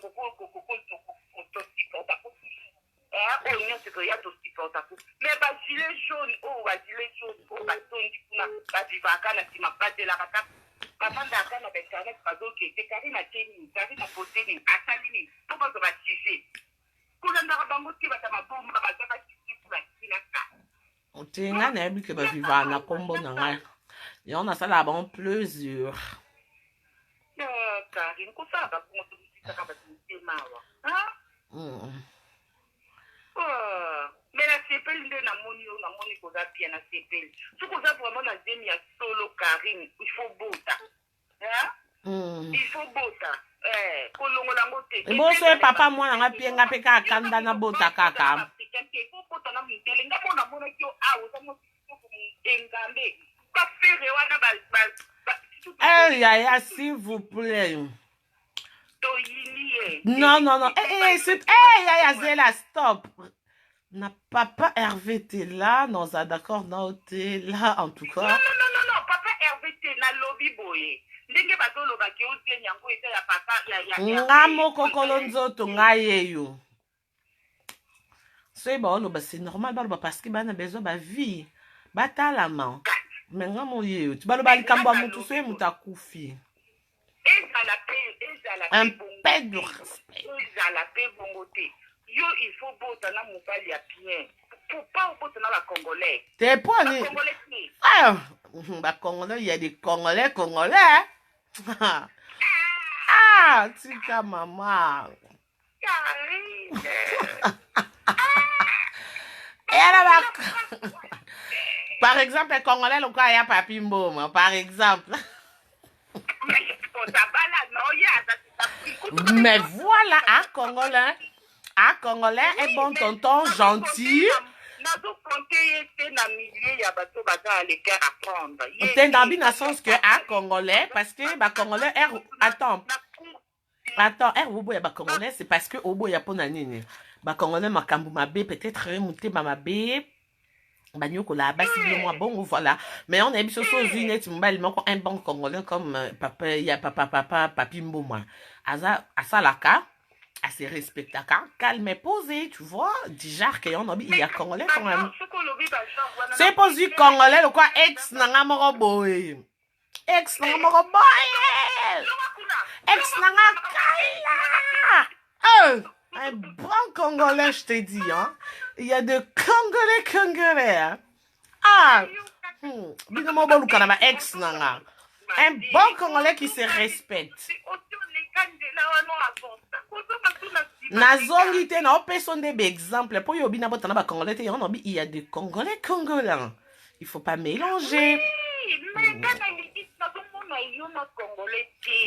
oyo nyonso toya tosiporta ku mais bagilet jaune oyo batondi kuna bavivaka na nsima batelaka kaka bafandaka na bainternet bazokete kari na teni kari na poteni asali nini po bazo basije kulandaka bango te bata mabomba baza bakisiku basilaka te ngai nayebi ke bavivaka na nkombo na ngai yango nasalaka bango plusieurs Karine kosalaka bongo tobisikaka bato motema awa mais na sepeli nde namoni koza bien na sepeli soki oza vraiment na zemi ya solo Karine il faut bota kolongola yango te boso ye papa mwana nga pie nga mpe kaka kanda na bota kaka kobota na mondele nga mona monaki yo awa oza mosoko engambe bafere wana yaya s'il vous plaît toyini non yaya zela stop na papa Hervé t'es là non ça d'accord non t'es là en tout cas non papa Hervé t'es na lobby boye ndenge bazoloba ke otien yango eza ya papa ya nga moko kolo nzoto ngai yeyo soki baoloba c'est normal baloba parce que bana besoin bavie batalama me nga moyeyo ti baloba likambo ya motu soki moto akufi un peu de respect ezala pe bongo te yo il faut botana mobali ya bien pour pas botana ba congolais. T'es pas ni. Ah, bah congolais, il y a des congolais. Ah, tika maman. Et alors, par exemple, les congolais, le cas, il y a Papi Mboma, par exemple. Mais voilà, un congolais, un bon tonton gentil. T'es dans le sens que un congolais, parce que bah congolais, attends, obo ya ba congolais, c'est parce que obo ya pona nini. Ba congolais makambu mabe peut-être monter ba mabe. Ba nyoko la basi bien moi bon voilà. Mais on a mis sur Zinette mbali moko un bon congolais comme papa ya papi Mboma. Asa laka. À se respecter, calme et posé, tu vois, déjà qu'il y a il y a congolais quand même. C'est pas du congolais, le quoi, ex nanga moroboy. Ex nanga moroboy. Ex nanga kaila. Un bon congolais, je te dis, hein. Il y a de congolais, hein. Ah, binomo bon kanama ex nanga. Un bon congolais qui se respecte. Nazongi te na opeso ndebe exemple pour yobi na botana ba congolais te on obi il y a des congolais il faut pas mélanger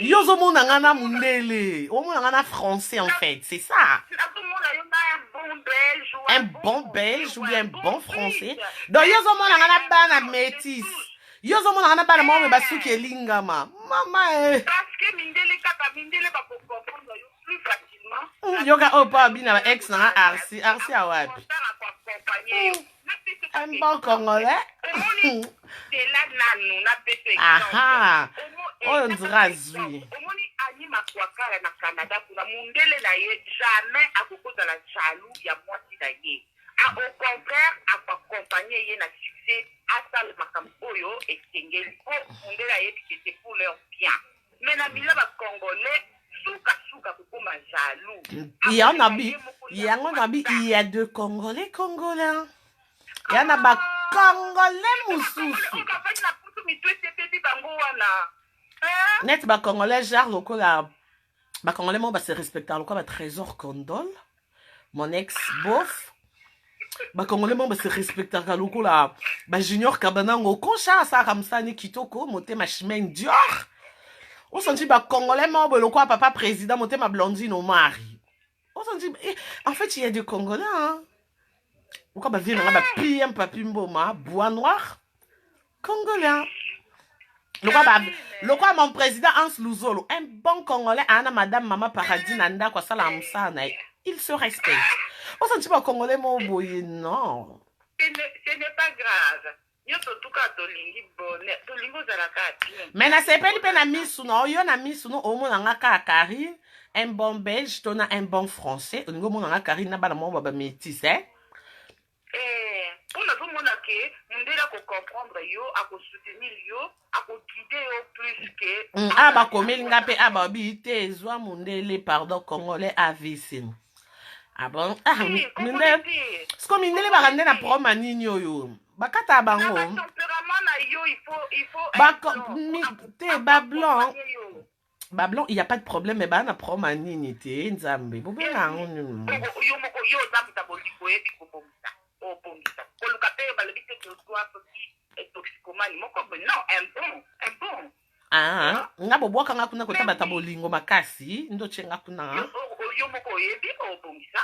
yo zo mona ngana mundele o mona ngana français en fait c'est ça un bon belge ou bien un bon français donc yo zo mona ngana bana métis yo zo mona ngana bana mo ba suki elingama mama parce que mindele kaka mindele ba comprendre yo plus facilement. Yoga opa bina ex na arsi awapi. Un bon congolais. Aha. On dira zui. Omoni ani makwakala na Canada kuna mundele na ye jamais akokoza la jaloux ya mwasi na ye. Au contraire, accompagner ye na succès à le makamboyo et singeli ko mundele ye qui était pour leur bien. Mais na bila ba congolais souka kokoma jaloux. Il y en a il y a deux congolais. Il y en a ba congolais moussousou. Net ba congolais genre lokola ba congolais mo ba se respecter lokola ba trésor condole. Mon ex bof. Ba congolais mo ba se respecter lokola ba junior kabanango koncha sa kamsa ni kitoko moté ma chemin Dior. On sentit ba congolais mo ba lokola papa président moté ma blondine au mari. On sentit en fait il y a des congolais hein. Pourquoi ba vie na ba PM papi Mboma bois noir congolais. Le quoi mon président Hans Luzolo, un bon congolais, Anna Madame Mama Paradis Nanda quoi ça la msana, il se respecte. On sent pas congolais mon boy non. Ce n'est pas grave. Mais na sepeli pe na misu no, yo na misu no omo na ka kari, un bon belge, tona un bon français, on go na kari na bana mo baba métis hein. On a vu mon aké, mundela ko comprendre yo, à soutenir yo, à guider yo plus que. Ah ba komeli ngape aba bité zwa mundele pardon congolais AVC. Ah bon? Ah mundele. Sko mundele ba rande na proma nini yo. Bakata bango. Tempérament na yo, il faut ba te ba blanc. Ba blanc, il y a pas de problème mais ba na proma nini te nzambe. Bo bena ngoni. Yo moko yo zambi ta boliko e biko bomisa. Oh, bon, pour le café, le but que soit petit toxicomane, non, un bon. Ah, nga bobo kanga kuna ko tabata bolingo makasi, ndo chenga kuna. Yo moko yebi o bomisa.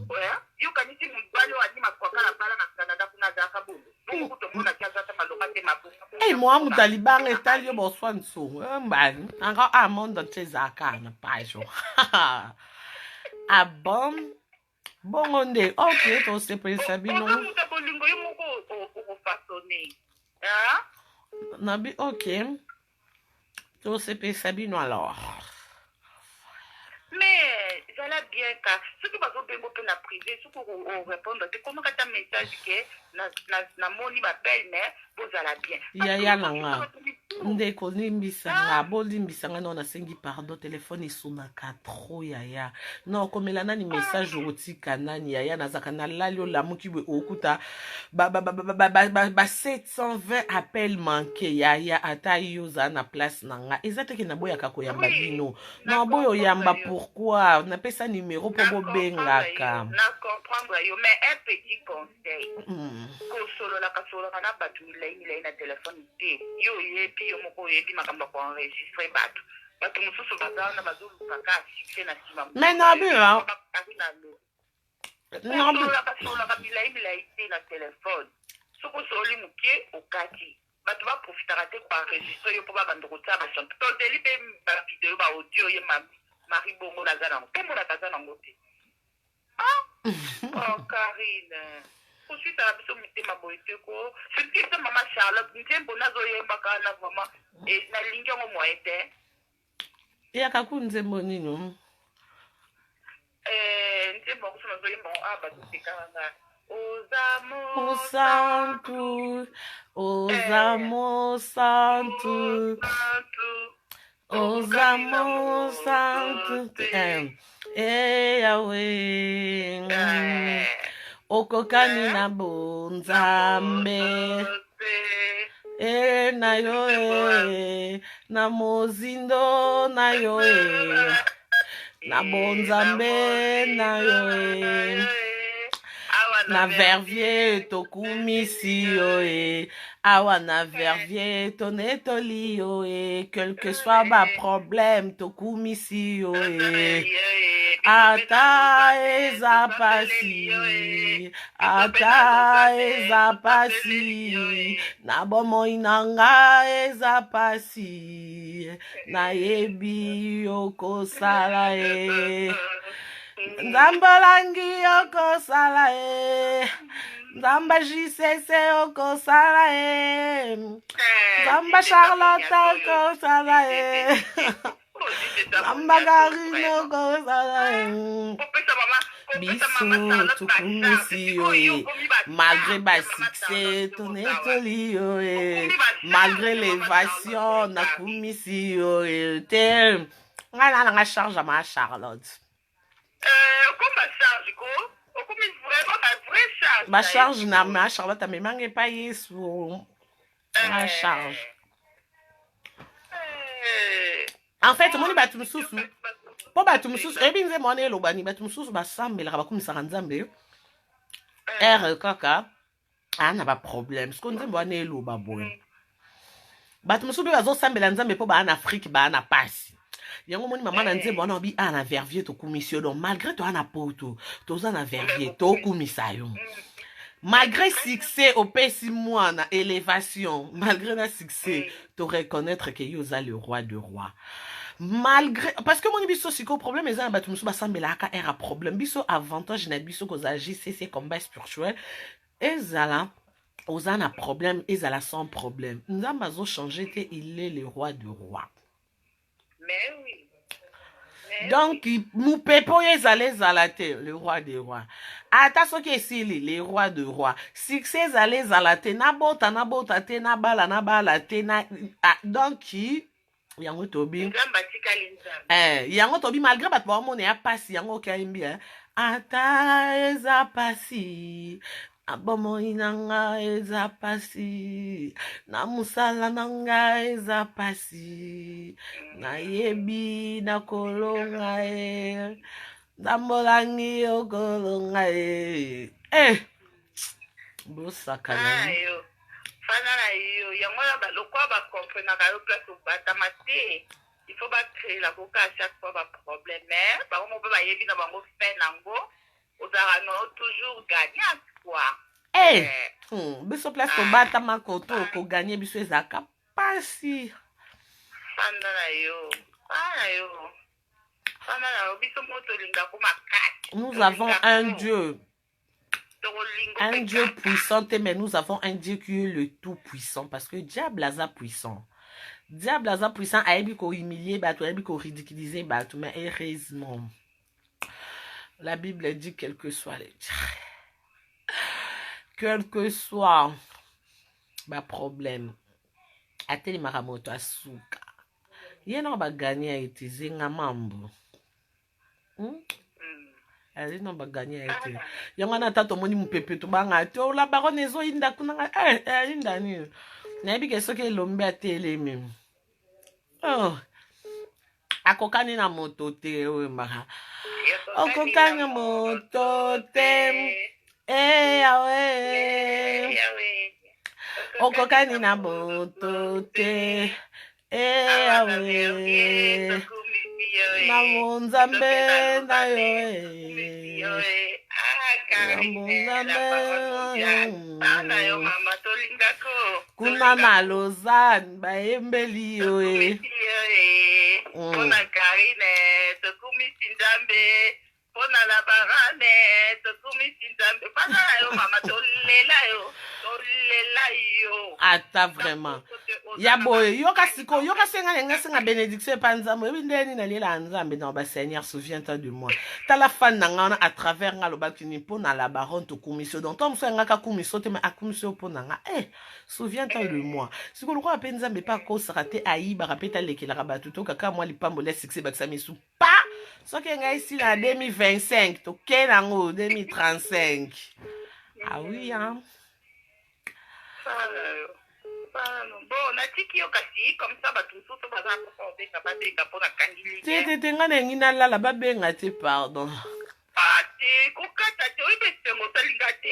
Ouais, yo kanisi mubalo ani makwakala bala na Canada kuna za kabulu. Bongo kutomona kiaza ta maloka te mabunga. Eh moi mu talibang etalio bo swanso. Mbani, anga amonda tezaka na pajo. Ah bon. Bon on est ok, on s'est pris Sabino. Nabi ok. On s'est pris Sabino alors. Mais j'allais bien car ce qui va vous faire la privé, ce qu'on répondre, c'est comment quand un message que na moni ma belle-mère, vous allez bien. Ya nanga. ndeko limbisanga bolimbisanga no nasengi pardon telefone esonaka trop yaya non komela nani message okotika nani yaya nazaka nalali olamuki boye okuta ba 720 appel manke yaya ata yo ozala na place na nga eza teke naboyaka koyamba bino non boyo oyamba pourquoi napesa numero mpo bobengaka na comprendre yo mais un petit conseil kosololaka na bato milai na telefone te yo oyebi yo moko oyebi makambo ya koenregistre bato mosusu baza wana bazolukaka asukse na nsima mais nabila sololaka milai te na telefone soki osoli moke okati bato baprofitaka te koenregistre yo mpo babanda kotia bachanto tozeli mpe bavideo baaudio ye mari bongo naza nango mpe monaka aza nango te Karine koswitaka biso mitema boye te ko surtout mama Charlotte nzembo nazoyembaka na mama nalingi yango moye te eyaka ku nzembo nino nzembo akuso nazoyemba batotekanga Ozamo santo Ozamo santo Ozamo santo Yahweh okokani na bonzambe na yo na mozindo na yo na bonzambe na yo na vervier tokumisi yo awa na vervier tonetoli yo quel que soit ba problème tokumisi yo ata eza pasi na bomoi na nga eza pasi nayebi okosala nzambolangi okosala nzamba jisese okosala nzamba charlotte okosala nzamba karine okosala biso tokumisi yo malgré basuccès tonetoli yo malgré l'évasion nakumisi yo te nga nanga charge ma Charlotte ma charge na ma Charlotte amemanga pa yesu ma charge en fait moni bato mosusu po bato mosusu ebi nze mwana elobani bato mosusu basambelaka bakumisaka nzambe kaka ana baproblème siko nzembo wana eloba boye bato mosusu mpe bazosambela nzambe mpo baa na afrique baa na pasi yango moni mama na nzembo wana obi na vervier tokumisi yo donc malgré toa na poto toza na vervier tokumisa yo malgré succès opesi mwana élévation malgré na succès to reconnaître que yo oza le roi de roi malgré parce que moni biso siko problème eza na bato mosusu basambelaka era problème biso avantage na biso kozala JCC combat spirituel ezala oza na problème ezala sans problème nzambe azochanger te il est le roi de roi mais oui donc mupepe oyo ezala te le roi des rois ata soki esili le roi de roi succès ezala te nabota te nabala te donc yango tobi yango tobi malgré bato bamona ya pasi yango okayembi ata eza pasi abomoi na nga eza pasi na musala na nga eza pasi nayebi nakolonga ndambolangi okolonga bosakana fana na yo yango lokwa bakomprenaka yo place obatama te il faut bacréer la coca à chaque fois baproblème mais bango mpe bayebi na bango fin nango ozalaka no toujours gagnant biso place tobatama koto okoganye biso ezalaka pasi fanda na yo biso moto olingako makasi nous avons un Dieu puissant mais nous avons un Dieu qui est le tout puissant parce que diable aza puissant ayebi ko humilier bato ayebi ko ridiculiser bato mais heureusement la Bible dit quel que soit ma problème atelemaka moto asuka ye na bagani ete zenga mambo ali no bagani ete yango na tato moni mupepe to banga te ola barone ezoyinda kuna ayinda nini nayebi ke soki elombi atelemi akokani na moto te oyo maka okokani na moto te yawe okokani na moto te yawe na monzambe na yo kuna na Lausanne bayembeli yo Pona Karine tokumisi nzambe pona la barane tokumisi nzambe pasa yo mama tolela yo ata vraiment ya boye yoka senga bénédiction pa nzambe ebi ndeni na lela nzambe na ba Seigneur souviens-toi de moi tala fan na ngana à travers nga lobaki ni pona la baronne tokumisi donc tom so nga ka kumiso te mais akumisi pona nga souviens-toi de moi siko lokwa pe nzambe pa ko sarate ayiba rapeta lekela rabatu to kaka moi lipambo le succès bakisa misu pa soki nga ici na 2025 to kenango 2035 ah oui hein bon natiki yo kasi comme ça bato mosusu baza babenga mpona kangili te nga na ngi nalala babenga te pardon te kokata te oyebi esengo osalinga te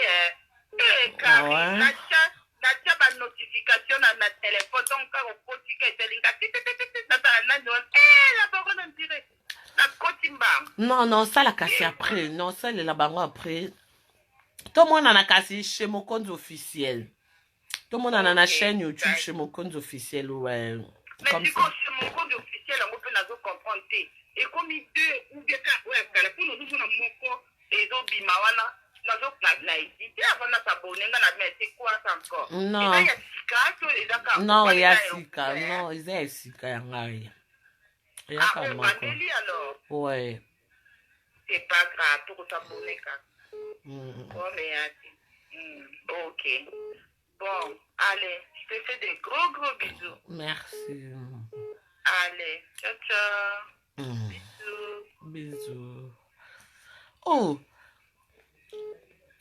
kari natia banotification na telefone donc kaka okotika esalinga natala nani wana la bango na ndire nakoti mbango non sala kasi après non salela bango après tomonana kasi chez mokonzi officiel tomonana na chaîne YouTube chez mokonzi officiel ouais comme ça chez mokonzi officiel yango mpe nazo comprendre te ekomi 2 ou bien 4 ouais kala mpo nozomona moko ezobima wana nazo na hésité avant na s'abonner nga na mais c'est quoi ça encore non eza ya sika to eza ka non ya sika non eza ya sika ya ngai ah bandeli alors ouais c'est pas grave to s'abonner ka oh mais ok bon allez je te fais des gros bisous merci allez ciao bisous oh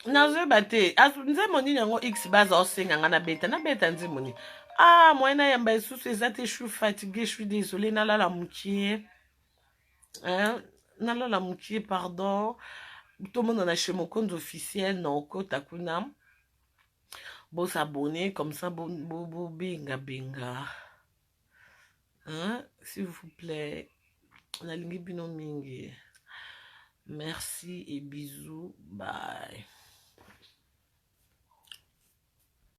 nazoyeba te nzembo nini yango x baza osenga nga nabeta nzembo nini moi nayamba esusu eza te je suis fatigué je suis désolé nalala mokie pardon tomonana chez mokonzi officiel na okota kuna bosabone comme ça benga s'il vous plaît nalingi bino mingi merci et bisous bye